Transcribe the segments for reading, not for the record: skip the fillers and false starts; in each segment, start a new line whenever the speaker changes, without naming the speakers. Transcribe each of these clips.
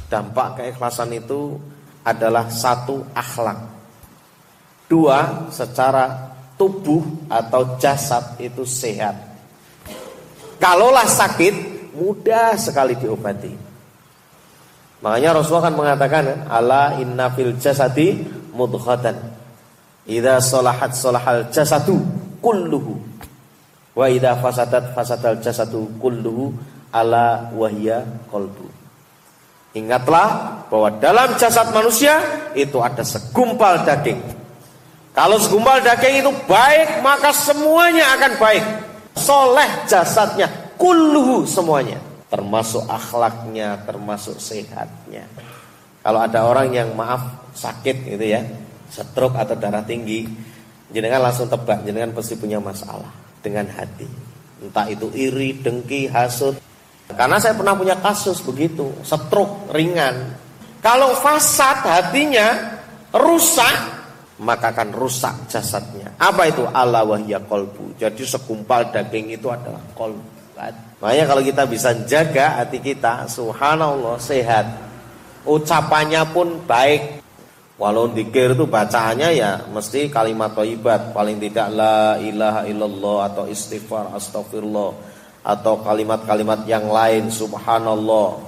dampak keikhlasan itu adalah satu, akhlak. Dua, secara tubuh atau jasad itu sehat. Kalaulah sakit, mudah sekali diobati. Makanya Rasulullah kan mengatakan, ala inna fil jasadi mudghatan, idza salahat salahal jasadu kulluhu, wa idza fasadat fasadal jasadu kulluhu, ala wahya qalbu. Ingatlah bahwa dalam jasad manusia itu ada segumpal daging. Kalau segumpal daging itu baik, maka semuanya akan baik. Soleh jasadnya, kulluhu semuanya, termasuk akhlaknya, termasuk sehatnya. Kalau ada orang yang maaf sakit gitu ya, stroke atau darah tinggi, jenengan langsung tebak, jenengan pasti punya masalah dengan hati. Entah itu iri, dengki, hasud. Karena saya pernah punya kasus begitu, stroke ringan. Kalau fasad hatinya, rusak, maka akan rusak jasadnya. Apa itu? Ala wahya qalbu. Jadi segumpal daging itu adalah qalbu. Makanya kalau kita bisa jaga hati kita, subhanallah, sehat. Ucapannya pun baik. Walau dzikir itu bacaannya ya mesti kalimat thayyibat, paling tidak la ilaha illallah atau istighfar, astagfirullah, atau kalimat-kalimat yang lain, subhanallah.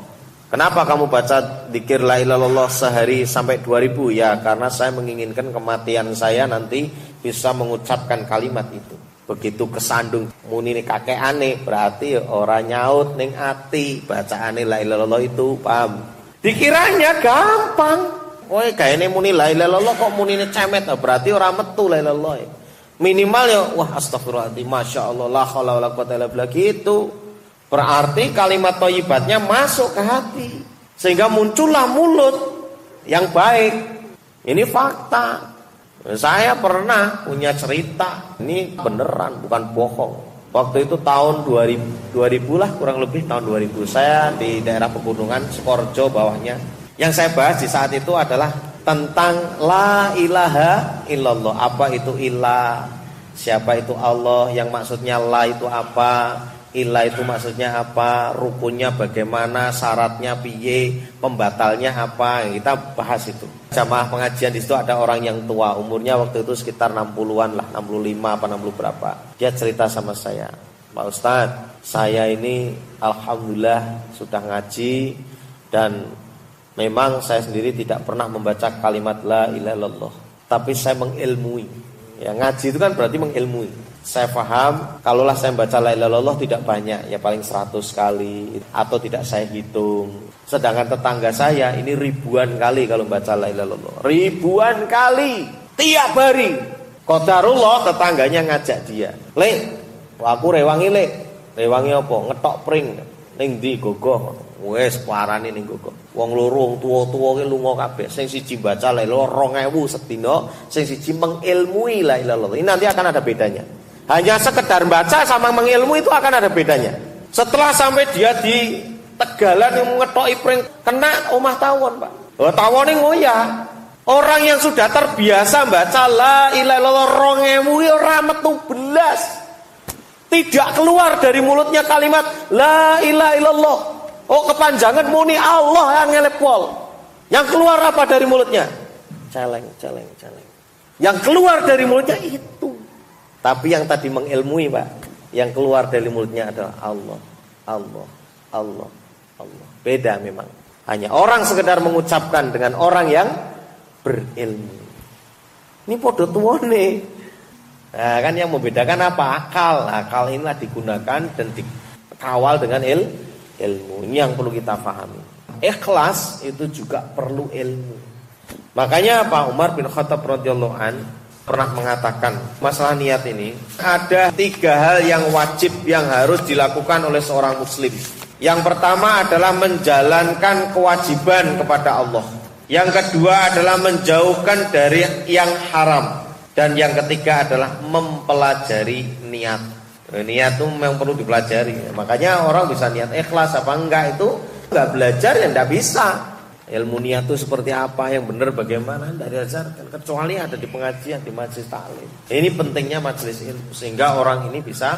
Kenapa kamu baca dzikir la ilaha illallah sehari sampai 2000? Ya karena saya menginginkan kematian saya nanti bisa mengucapkan kalimat itu. Begitu kesandung muni ini kakek aneh, berarti orang nyaut ning ati bacaane la ilaha illallah itu, paham? Dikiranya gampang. Woi kayaknya muni la ilaha illallah kok munine cemet, berarti orang metu la ilaha illallah. Minimal ya wah astagfirullahaladzim, masya Allah, la haula wala quwwata illa billah gitu. Berarti kalimat thayyibatnya masuk ke hati, sehingga muncullah mulut yang baik. Ini fakta. Saya pernah punya cerita, ini beneran bukan bohong. Waktu itu tahun 2000 lah, kurang lebih tahun 2000. Saya di daerah pegunungan Sukorejo bawahnya. Yang saya bahas di saat itu adalah tentang la ilaha illallah. Apa itu ilah? Siapa itu Allah? Yang maksudnya la itu apa? Ilah itu maksudnya apa? Rukunnya bagaimana? Syaratnya piye? Pembatalnya apa? Kita bahas itu. Jamaah pengajian di situ ada orang yang tua, umurnya waktu itu sekitar 60-an lah, 65 apa 60 berapa. Dia cerita sama saya, Pak Ustadz, saya ini alhamdulillah sudah ngaji dan memang saya sendiri tidak pernah membaca kalimat la ilaha illallah, tapi saya mengilmui. Ya ngaji itu kan berarti mengilmui. Saya paham, kalaulah saya baca la ilaha illallah tidak banyak, ya paling 100 kali atau tidak saya hitung. Sedangkan tetangga saya ini ribuan kali kalau baca la ilaha illallah. Ribuan kali tiap hari. Qadarullah tetangganya ngajak dia. "Lek, aku rewangi, Lek." Rewangi apa? Ngetok pring ning ndi gogoh. Wes parane ning gogoh. Wong loro tuwa-tuwa ki lunga kabeh. Sing siji baca la ilaha 2000 sedina, sing siji mengilmui la ilaha illallah. Ini nanti akan ada bedanya. Hanya sekedar baca sama mengilmu itu akan ada bedanya. Setelah sampai dia di Tegalan yang ngetoki pring kena omah tawon, Pak. Oh, tawone ngoyah. Orang yang sudah terbiasa baca la ilaha illallah 2000 ora metu belas. Tidak keluar dari mulutnya kalimat la ilaha illallah. Oh, kepanjangan muni Allah yang ngelepol. Yang keluar apa dari mulutnya? Celeng. Yang keluar dari mulutnya itu. Tapi yang tadi mengilmui, Pak, yang keluar dari mulutnya adalah Allah. Beda memang. Hanya orang sekedar mengucapkan dengan orang yang berilmu. Ini podo tuane. Nah, kan yang membedakan apa? Akal. Akal inilah digunakan dan dikawal dengan ilmu. Ini yang perlu kita pahami. Ikhlas itu juga perlu ilmu. Makanya Pak Umar bin Khattab radhiyallahu an pernah mengatakan masalah niat ini ada 3 hal yang wajib yang harus dilakukan oleh seorang muslim. Yang pertama adalah menjalankan kewajiban kepada Allah. Yang kedua adalah menjauhkan dari yang haram. Dan yang ketiga adalah mempelajari niat. Niat itu memang perlu dipelajari. Makanya orang bisa niat ikhlas apa enggak itu enggak belajar ya enggak bisa. Ilmu niat itu seperti apa, yang benar bagaimana, tidak diajarkan kecuali ada di pengajian, di majelis taklim. Ini pentingnya majelis ilmu sehingga orang ini bisa